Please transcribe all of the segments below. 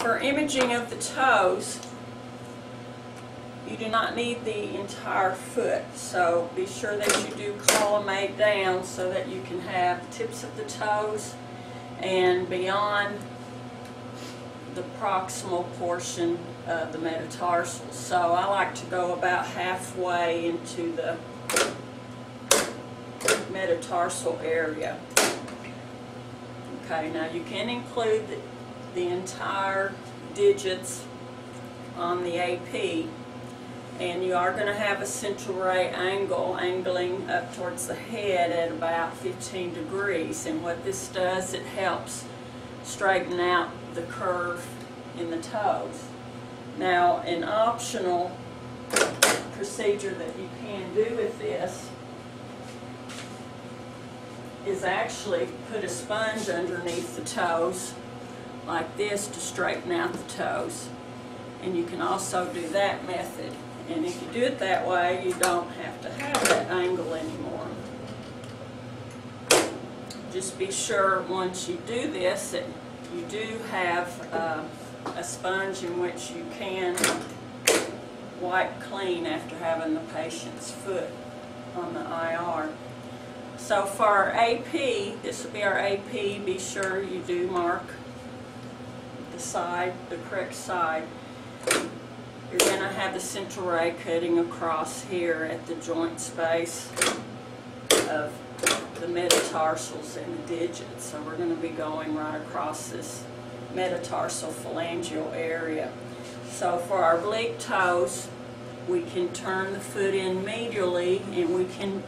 For imaging of the toes, you do not need the entire foot, so be sure that you do collimate down so that you can have the tips of the toes and beyond the proximal portion of the metatarsals. So I like to go about halfway into the metatarsal area. Okay, now you can include the entire digits on the AP, and you are going to have a central ray angle angling up towards the head at about 15 degrees, and what this does, it helps straighten out the curve in the toes. Now, an optional procedure that you can do with this is actually put a sponge underneath the toes like this to straighten out the toes. And you can also do that method. And if you do it that way, you don't have to have that angle anymore. Just be sure once you do this that you do have a sponge in which you can wipe clean after having the patient's foot on the IR. So for our AP, this will be our AP, be sure you do mark the side, the correct side. You're going to have the central ray cutting across here at the joint space of the metatarsals and the digits. So we're going to be going right across this metatarsal phalangeal area. So for our oblique toes, we can turn the foot in medially, and we can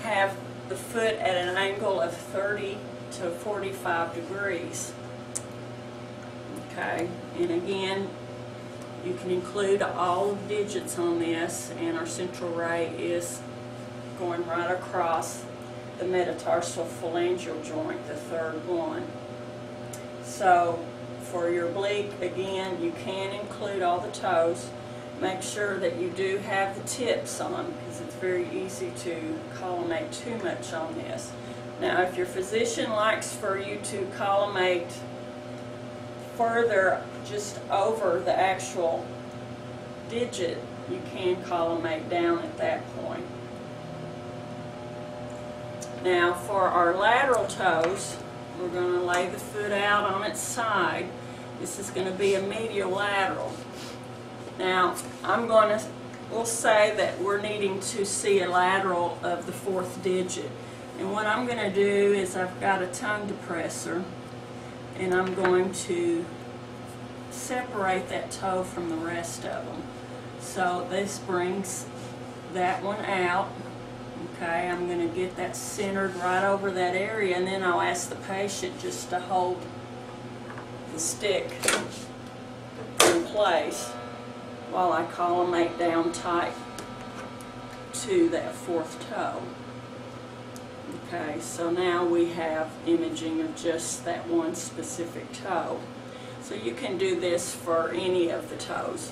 have the foot at an angle of 30 to 45 degrees. Okay, and again, you can include all the digits on this, and our central ray is going right across the metatarsal phalangeal joint, the third one. So for your oblique, again, you can include all the toes. Make sure that you do have the tips on, because it's very easy to collimate too much on this. Now, if your physician likes for you to collimate further just over the actual digit, you can collimate down at that point. Now for our lateral toes, we're going to lay the foot out on its side. This is going to be a medial lateral. Now we'll say that we're needing to see a lateral of the fourth digit. And what I'm going to do is I've got a tongue depressor, and I'm going to separate that toe from the rest of them. So this brings that one out. Okay, I'm going to get that centered right over that area, and then I'll ask the patient just to hold the stick in place while I collimate down tight to that fourth toe. Okay, so now we have imaging of just that one specific toe. So you can do this for any of the toes.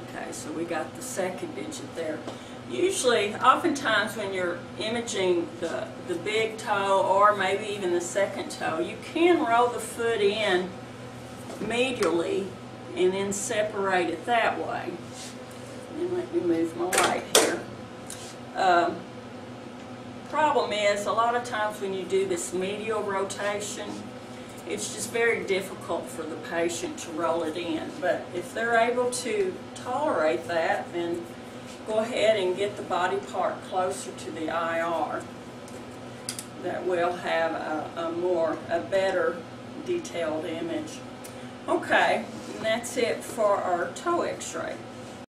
Okay, so we got the second digit there. Usually, oftentimes when you're imaging the big toe or maybe even the second toe, you can roll the foot in medially and then separate it that way. And let me move my light here. Problem is, a lot of times when you do this medial rotation, it's just very difficult for the patient to roll it in. But if they're able to tolerate that, then go ahead and get the body part closer to the IR. That will have a better detailed image. Okay, and that's it for our toe x-ray.